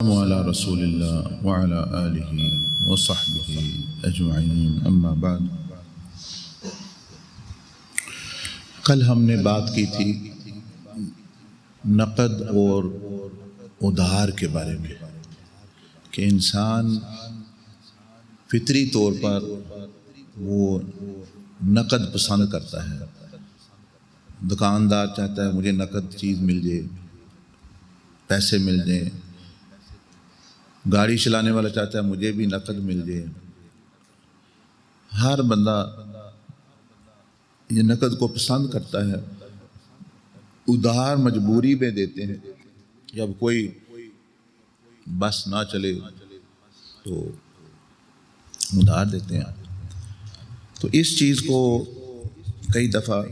وعلى رسول اللہ وعلى آلہ وصحبہ اجمعین اما بعد۔ کل ہم نے بات کی تھی نقد اور ادھار کے بارے میں کہ انسان فطری طور پر وہ نقد پسند کرتا ہے۔ دکاندار چاہتا ہے مجھے نقد چیز مل جائے، پیسے مل جائیں۔ گاڑی چلانے والا چاہتا ہے مجھے بھی نقد مل جائے۔ ہر بندہ یہ نقد کو پسند کرتا ہے۔ ادھار مجبوری میں دیتے ہیں، جب کوئی بس نہ چلے تو ادھار دیتے ہیں۔ تو اس چیز کو کئی دفعہ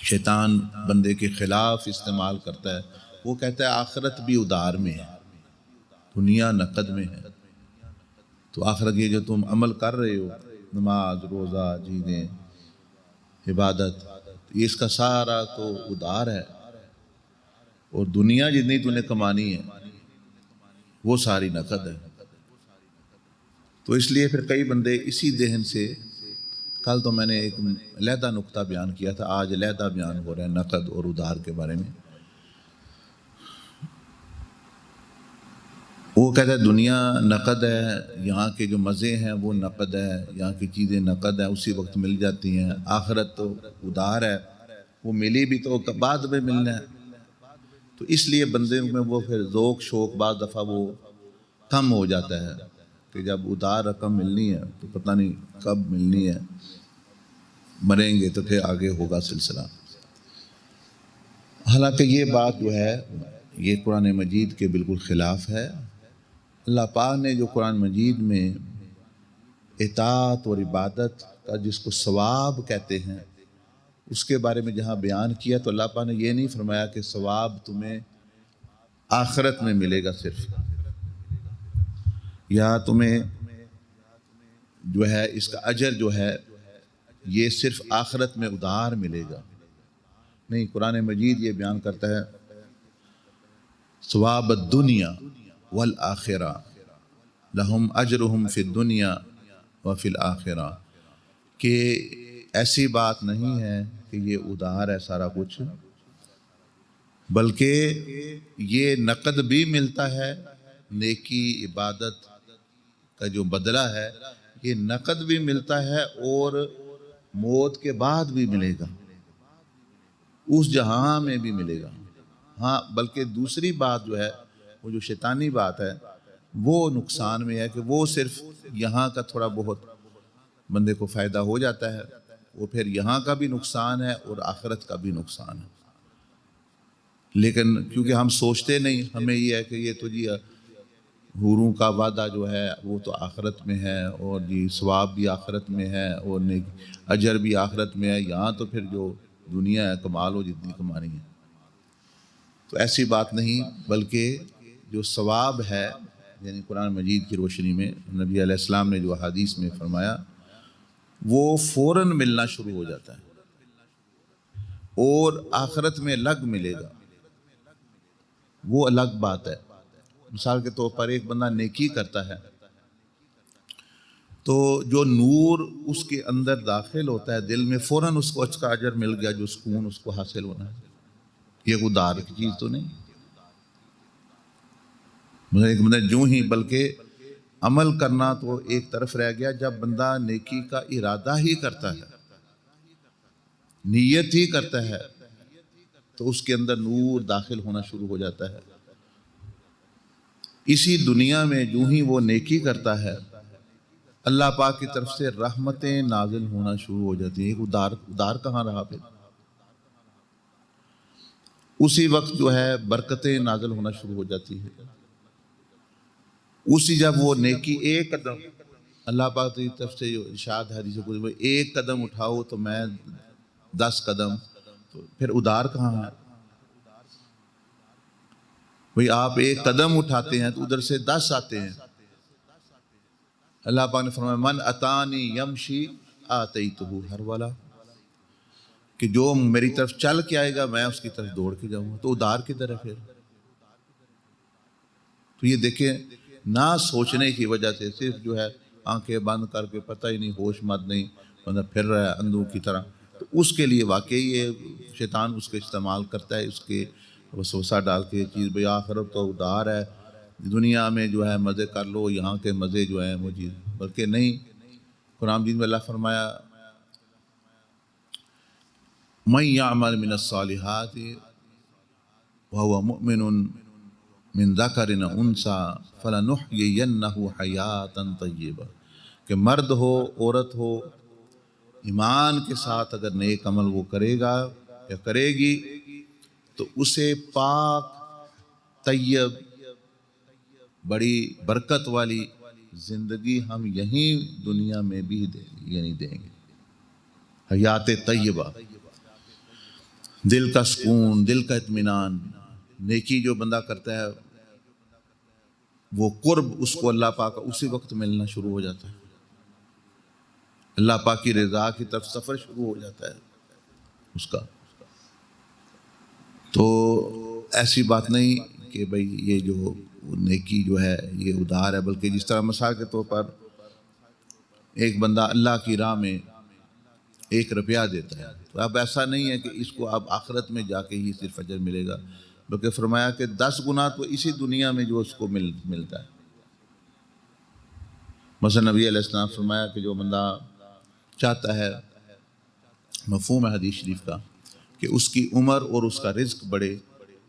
شیطان بندے کے خلاف استعمال کرتا ہے۔ وہ کہتا ہے آخرت بھی ادھار میں ہے، دنیا نقد میں ہے، تو آخرت یہ جو تم عمل کر رہے ہو، نماز، روزہ، چیزیں، عبادت، یہ اس کا سارا تو ادھار ہے، اور دنیا جتنی تو نے کمانی ہے وہ ساری نقد ہے۔ تو اس لیے پھر کئی بندے اسی ذہن سے، کل تو میں نے ایک علیحدہ نقطہ بیان کیا تھا، آج علیحدہ بیان ہو رہا ہے نقد اور ادھار کے بارے میں۔ وہ کہتا ہے دنیا نقد ہے، یہاں کے جو مزے ہیں وہ نقد ہے، یہاں کی چیزیں نقد ہیں، اسی وقت مل جاتی ہیں۔ آخرت تو ادھار ہے، وہ ملی بھی تو بعد میں ملنا ہے۔ تو اس لیے بندے میں وہ پھر ذوق شوق بعض دفعہ وہ کم ہو جاتا ہے کہ جب ادھار رقم ملنی ہے تو پتہ نہیں کب ملنی ہے، مریں گے تو پھر آگے ہوگا سلسلہ۔ حالانکہ یہ بات جو ہے یہ قرآن مجید کے بالکل خلاف ہے۔ اللہ پاک نے جو قرآن مجید میں اطاعت اور عبادت کا جس کو ثواب کہتے ہیں اس کے بارے میں جہاں بیان کیا، تو اللہ پاک نے یہ نہیں فرمایا کہ ثواب تمہیں آخرت میں ملے گا صرف، یا تمہیں جو ہے اس کا اجر جو ہے یہ صرف آخرت میں ادھار ملے گا۔ نہیں، قرآن مجید یہ بیان کرتا ہے ثواب الدنیا والآخرہ لہم اجرہم فی الدنیا وفی الآخرہ، کہ ایسی بات نہیں ہے کہ یہ ادھار ہے سارا کچھ، بلکہ یہ نقد بھی ملتا ہے، نیکی عبادت کا جو بدلہ ہے یہ نقد بھی ملتا ہے اور موت کے بعد بھی ملے گا، اس جہاں میں بھی ملے گا۔ ہاں، بلکہ دوسری بات جو ہے وہ جو شیطانی بات ہے وہ نقصان میں ہے کہ وہ صرف یہاں کا تھوڑا بہت بندے کو فائدہ ہو جاتا ہے، وہ پھر یہاں کا بھی نقصان ہے اور آخرت کا بھی نقصان ہے۔ لیکن کیونکہ ہم سوچتے نہیں، ہمیں یہ ہے کہ یہ تو جی حوروں کا وعدہ جو ہے وہ تو آخرت میں ہے، اور جی ثواب بھی آخرت میں ہے، اور اجر بھی آخرت میں ہے، یہاں تو پھر جو دنیا ہے کما لو جتنی کمانی ہے۔ تو ایسی بات نہیں، بلکہ جو ثواب ہے یعنی قرآن مجید کی روشنی میں نبی علیہ السلام نے جو حدیث میں فرمایا وہ فوراً ملنا شروع ہو جاتا ہے، اور آخرت میں الگ ملے گا، وہ الگ بات ہے۔ مثال کے طور پر ایک بندہ نیکی کرتا ہے تو جو نور اس کے اندر داخل ہوتا ہے دل میں، فوراً اس کو اچھا اجر مل گیا، جو سکون اس کو حاصل ہونا ہے، یہ ادھار کی چیز تو نہیں۔ ایک بندہ جو ہی، بلکہ عمل کرنا تو ایک طرف رہ گیا، جب بندہ نیکی کا ارادہ ہی کرتا ہے، نیت ہی کرتا ہے، تو اس کے اندر نور داخل ہونا شروع ہو جاتا ہے۔ اسی دنیا میں جو ہی وہ نیکی کرتا ہے اللہ پاک کی طرف سے رحمتیں نازل ہونا شروع ہو جاتی ہیں۔ ایک ادھار کہاں رہا پھر؟ اسی وقت جو ہے برکتیں نازل ہونا شروع ہو جاتی ہے۔ اسی جب وہ نیکی ایک قدم، اللہ پاک کی طرف سے جو ارشاد حدیث قدسی میں ایک قدم اٹھاؤ تو میں 10 قدم، تو پھر ادھار کہاں ہے؟ بھئی آپ ایک قدم اٹھاتے ہیں تو ادھر سے 10 آتے ہیں۔ اللہ پاک نے فرمایا من اتانی یمشی آتیتہ ہرولا، کہ جو میری طرف چل کے آئے گا میں اس کی طرف دوڑ کے جاؤں گا۔ تو ادھار کدھر ہے پھر؟ تو یہ دیکھیں نہ سوچنے کی وجہ سے صرف جو ہے آنکھیں بند کر کے پتہ ہی نہیں، ہوش مند نہیں، بندہ پھر رہا ہے اندھوں کی طرح، تو اس کے لیے واقعی یہ شیطان اس کے استعمال کرتا ہے، اس کے وسوسہ ڈال کے چیز بھئی آخرت تو ادھار ہے، دنیا میں جو ہے مزے کر لو، یہاں کے مزے جو ہیں وہ چیز، بلکہ نہیں۔ قرآن مجید میں اللہ فرمایا من یعمل من الصالحات وهو مؤمن من ذکر او انثی فلنحیینہ حیاتا طیبہ، کہ مرد ہو عورت ہو ایمان کے ساتھ اگر نیک عمل وہ کرے گا یا کرے گی تو اسے پاک طیب بڑی برکت والی زندگی ہم یہیں دنیا میں بھی دیں گے، حیات طیبہ، دل کا سکون، دل کا اطمینان۔ نیکی جو بندہ کرتا ہے وہ قرب اس کو اللہ پاک اسی وقت ملنا شروع ہو جاتا ہے، اللہ پاک کی رضا کی طرف سفر شروع ہو جاتا ہے اس کا۔ تو ایسی بات نہیں کہ بھئی یہ جو نیکی جو ہے یہ ادھار ہے، بلکہ جس طرح مثال کے طور پر ایک بندہ اللہ کی راہ میں 1 روپیہ دیتا ہے، تو اب ایسا نہیں ہے کہ اس کو اب آخرت میں جا کے ہی صرف اجر ملے گا، بلکہ فرمایا کہ 10 گنا تو اسی دنیا میں جو اس کو ملتا ہے۔ مثلا نبی علیہ السلام فرمایا کہ جو بندہ چاہتا ہے، مفہوم ہے حدیث شریف کا، کہ اس کی عمر اور اس کا رزق بڑھے،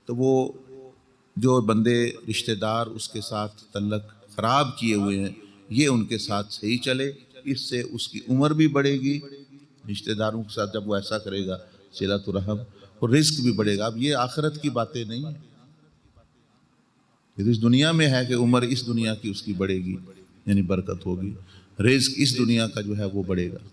تو وہ جو بندے رشتہ دار اس کے ساتھ تعلق خراب کیے ہوئے ہیں یہ ان کے ساتھ صحیح چلے، اس سے اس کی عمر بھی بڑھے گی، رشتہ داروں کے ساتھ جب وہ ایسا کرے گا صلۃ الرحم، اور رزق بھی بڑھے گا۔ اب یہ آخرت کی باتیں نہیں ہیں، یہ تو اس دنیا میں ہے کہ عمر اس دنیا کی اس کی بڑھے گی، یعنی برکت ہوگی، رزق اس دنیا کا جو ہے وہ بڑھے گا۔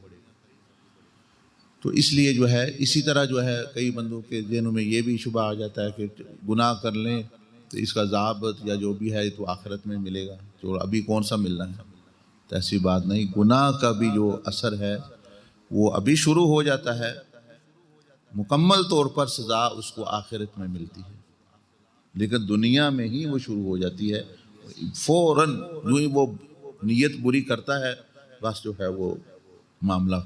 تو اس لیے جو ہے اسی طرح جو ہے کئی بندوں کے ذہنوں میں یہ بھی شبہ آ جاتا ہے کہ گناہ کر لیں تو اس کا ضابط یا جو بھی ہے تو آخرت میں ملے گا، تو ابھی کون سا ملنا ہے؟ تو ایسی بات نہیں، گناہ کا بھی جو اثر ہے وہ ابھی شروع ہو جاتا ہے، مکمل طور پر سزا اس کو آخرت میں ملتی ہے، لیکن دنیا میں ہی وہ شروع ہو جاتی ہے، فوراً جو ہی وہ نیت بری کرتا ہے بس جو ہے وہ معاملہ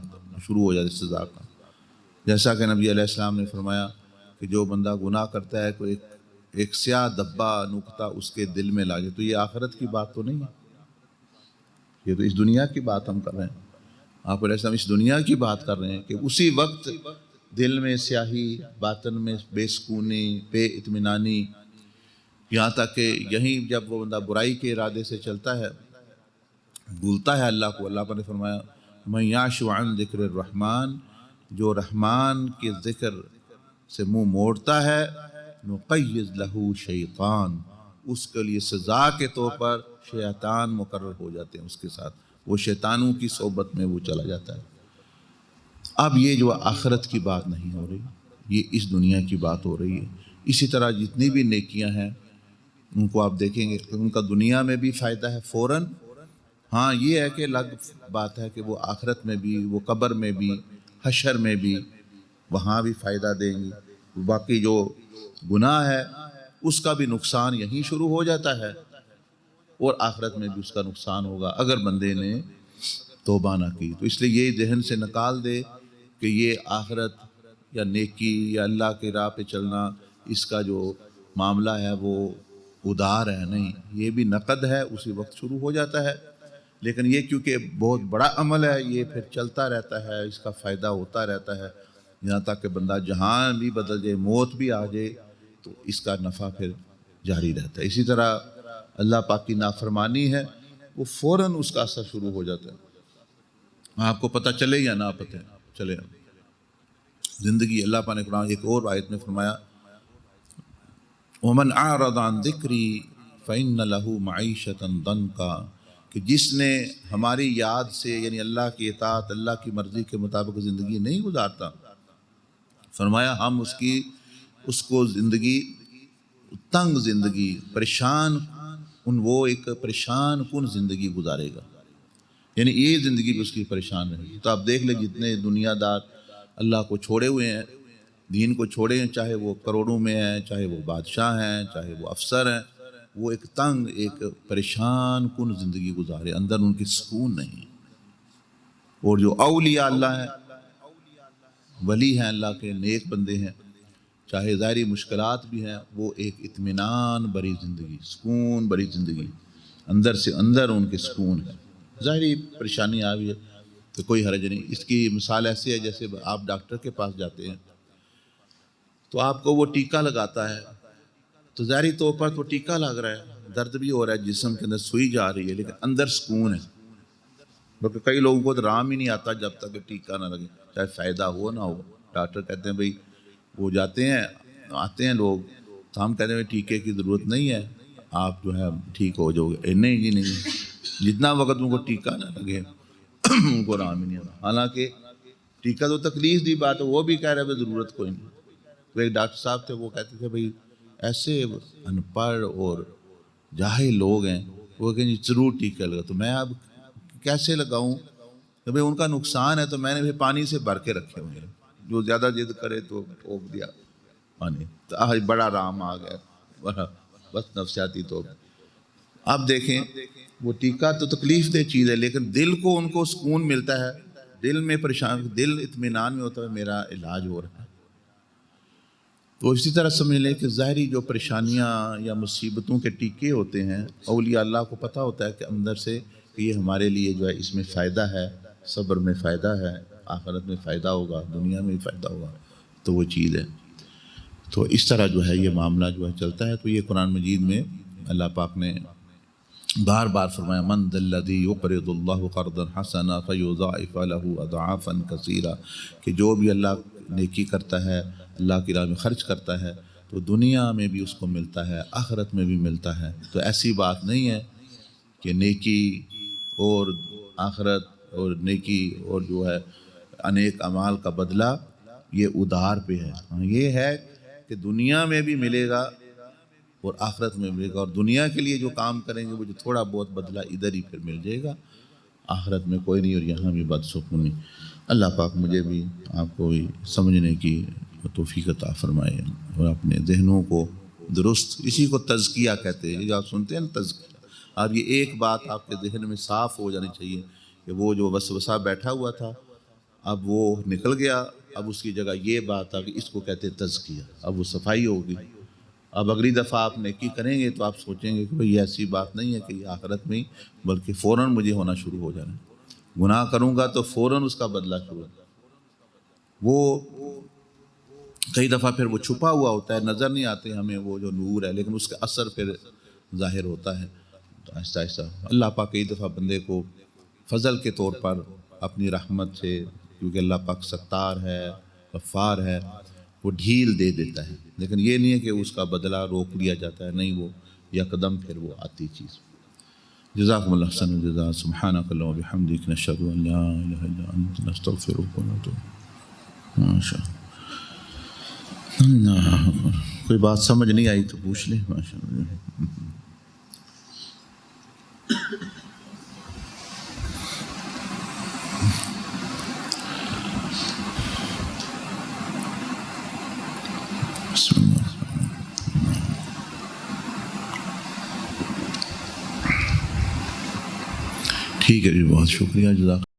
شروع ہو جاتا ہے سزا کا۔ جیسا کہ نبی علیہ السلام نے فرمایا کہ جو بندہ گناہ کرتا ہے کوئی ایک سیاہ دبا نقطہ اس کے دل میں لاگے، تو یہ آخرت کی بات تو نہیں ہے، یہ تو اس دنیا کی بات ہم کر رہے ہیں، آپ علیہ السلام اس دنیا کی بات کر رہے ہیں کہ اسی وقت دل میں سیاہی، باطن میں بے سکونی، بے اطمینانی، یہاں تک کہ یہیں جب وہ بندہ برائی کے ارادے سے چلتا ہے، بھولتا ہے اللہ کو، اللہ پر نے فرمایا من یعش عن ذکر الرحمن، جو رحمان کے ذکر سے منہ موڑتا ہے، نقیض لہ شیطان، اس کے لیے سزا کے طور پر شیطان مقرر ہو جاتے ہیں اس کے ساتھ، وہ شیطانوں کی صحبت میں وہ چلا جاتا ہے۔ اب یہ جو آخرت کی بات نہیں ہو رہی، یہ اس دنیا کی بات ہو رہی ہے۔ اسی طرح جتنی بھی نیکیاں ہیں ان کو آپ دیکھیں گے کہ ان کا دنیا میں بھی فائدہ ہے فوراً، ہاں یہ ہے کہ الگ بات ہے کہ وہ آخرت میں بھی، وہ قبر میں بھی، حشر میں بھی، وہاں بھی فائدہ دیں گی۔ باقی جو گناہ ہے اس کا بھی نقصان یہیں شروع ہو جاتا ہے، اور آخرت میں بھی اس کا نقصان ہوگا اگر بندے نے توبہ نہ کی۔ تو اس لیے یہ ذہن سے نکال دے کہ یہ آخرت یا نیکی یا اللہ کی راہ پہ چلنا، اس کا جو معاملہ ہے وہ ادھار ہے، نہیں، یہ بھی نقد ہے، اسی وقت شروع ہو جاتا ہے، لیکن یہ کیونکہ بہت بڑا عمل ہے یہ پھر چلتا رہتا ہے، اس کا فائدہ ہوتا رہتا ہے، یہاں تک کہ بندہ جہاں بھی بدل جائے، موت بھی آ جائے تو اس کا نفع پھر جاری رہتا ہے۔ اسی طرح اللہ پاک کی نافرمانی ہے، وہ فوراً اس کا اثر شروع ہو جاتا ہے، آپ کو پتہ چلے یا نہ پتہ چلے۔ زندگی اللہ پاک نے قرآن ایک اور آیت میں فرمایا وَمَنْ أَعْرَضَ عَنْ ذِكْرِي فَإِنَّ لَهُ مَعِيشَةً ضَنْكًا، کہ جس نے ہماری یاد سے یعنی اللہ کی اطاعت، اللہ کی مرضی کے مطابق زندگی نہیں گزارتا، فرمایا ہم اس کو زندگی، تنگ زندگی، پریشان وہ ایک پریشان کن زندگی گزارے گا، یعنی یہ زندگی بھی اس کی پریشان رہے گی۔ تو آپ دیکھ لیں جتنے دنیا دار اللہ کو چھوڑے ہوئے ہیں، دین کو چھوڑے ہیں، چاہے وہ کروڑوں میں ہیں، چاہے وہ بادشاہ ہیں، چاہے وہ افسر ہیں، وہ ایک تنگ، ایک پریشان کن زندگی گزارے، اندر ان کی سکون نہیں۔ اور جو اولیاء اللہ ہیں، ولی ہیں اللہ کے، نیک بندے ہیں، چاہے ظاہری مشکلات بھی ہیں، وہ ایک اطمینان بری زندگی، سکون بری زندگی، اندر سے اندر ان کے سکون ہے۔ ظاہری پریشانی آ گئی ہے تو کوئی حرج نہیں۔ اس کی مثال ایسی ہے جیسے آپ ڈاکٹر کے پاس جاتے ہیں تو آپ کو وہ ٹیکہ لگاتا ہے، تو ظاہری طور پر تو ٹیکہ لگ رہا ہے، درد بھی ہو رہا ہے، جسم کے اندر سوئی جا رہی ہے، لیکن اندر سکون ہے۔ کیونکہ کئی لوگوں کو تو آرام ہی نہیں آتا جب تک کہ ٹیکہ نہ لگے، چاہے فائدہ ہو نہ ہو۔ ڈاکٹر کہتے ہیں بھئی، وہ جاتے ہیں، آتے ہیں لوگ، تو ہم کہتے ہیں ٹیکے کی ضرورت نہیں ہے، آپ جو ہے ٹھیک ہو جاؤ گے۔ نہیں جی نہیں، جتنا وقت ان کو ٹیکہ نہ لگے ان کو آرام ہی نہیں آتا۔ حالانکہ ٹیکہ تو تکلیف دی بات ہے، وہ بھی کہہ رہے ہیں ضرورت کوئی نہیں۔ تو ایک ڈاکٹر صاحب تھے، وہ کہتے تھے بھئی ایسے ان پڑھ اور جاہل لوگ ہیں، وہ کہیں ضرور ٹیکہ لگا، تو میں اب کیسے لگاؤں کہ بھئی ان کا نقصان ہے، تو میں نے بھی پانی سے بھر کے رکھے ہوئے ہیں، جو زیادہ ضد کرے تو ٹھوک دیا پانی، تو آج بڑا آرام آ گیا، بس نفسیاتی طور پر۔ اب دیکھیں وہ ٹیکہ تو تکلیف دہ چیز ہے، لیکن دل کو ان کو سکون ملتا ہے، دل میں پریشان، دل اطمینان میں ہوتا ہے میرا علاج ہو رہا ہے۔ تو اسی طرح سمجھ لیں کہ ظاہری جو پریشانیاں یا مصیبتوں کے ٹیکے ہوتے ہیں، اولیاء اللہ کو پتہ ہوتا ہے کہ اندر سے کہ یہ ہمارے لیے جو ہے اس میں فائدہ ہے، صبر میں فائدہ ہے، آخرت میں فائدہ ہوگا، دنیا میں بھی فائدہ ہوگا، تو وہ چیز ہے۔ تو اس طرح جو ہے یہ معاملہ جو ہے چلتا ہے۔ تو یہ قرآن مجید میں اللہ پاک نے بار بار فرمایا، من ذا الذی یقرض اللہ قرضا حسنا فیضاعف له اضعافا کثیرا، کہ جو بھی اللہ نیکی کرتا ہے، اللہ کی راہ میں خرچ کرتا ہے، تو دنیا میں بھی اس کو ملتا ہے، آخرت میں بھی ملتا ہے۔ تو ایسی بات نہیں ہے کہ نیکی اور آخرت اور نیکی اور جو ہے انیک اعمال کا بدلہ یہ ادھار پہ ہے۔ ہاں یہ ہے کہ دنیا میں بھی ملے گا اور آخرت میں ملے گا، اور دنیا کے لیے جو کام کریں گے وہ جو تھوڑا بہت بدلہ ادھر ہی پھر مل جائے گا، آخرت میں کوئی نہیں، اور یہاں بھی بدسکونی۔ اللہ پاک مجھے بھی آپ کو بھی سمجھنے کی توفیق عطا فرمائے، اور اپنے ذہنوں کو درست، اسی کو تزکیہ کہتے ہیں، جو آپ سنتے ہیں نا تزکیہ۔ اب یہ ایک بات آپ کے ذہن میں صاف ہو جانی چاہیے کہ وہ جو وسوسہ بیٹھا ہوا تھا اب وہ نکل گیا، اب اس کی جگہ یہ بات آ کہ اس کو کہتے ہیں تزکیہ، اب وہ صفائی ہوگی۔ اب اگلی دفعہ آپ نیکی کریں گے تو آپ سوچیں گے کہ بھئی ایسی بات نہیں ہے کہ یہ آخرت میں ہی، بلکہ فوراً مجھے ہونا شروع ہو جانا ہے۔ گناہ کروں گا تو فوراً اس کا بدلہ شروع ہے۔ وہ کئی دفعہ پھر وہ چھپا ہوا ہوتا ہے، نظر نہیں آتے ہمیں وہ جو نور ہے، لیکن اس کا اثر پھر ظاہر ہوتا ہے۔ تو آہستہ آہستہ اللہ پاک کئی دفعہ بندے کو فضل کے طور پر اپنی رحمت سے، کیونکہ اللہ پاک ستار ہے، غفار ہے، وہ ڈھیل دے دیتا ہے، لیکن یہ نہیں ہے کہ اس کا بدلہ روک لیا جاتا ہے، نہیں، وہ یکدم پھر وہ آتی چیز۔ جزاکم اللہ احسن الجزاء، سبحانک اللہم وبحمدک، نشہد ان لا الہ الا انت، نستغفرک ونتوب۔ ماشاء اللہ، کوئی بات سمجھ نہیں آئی تو پوچھ لیں۔ ماشاء اللہ۔ ٹھیک ہے جی، بہت شکریہ، جزاک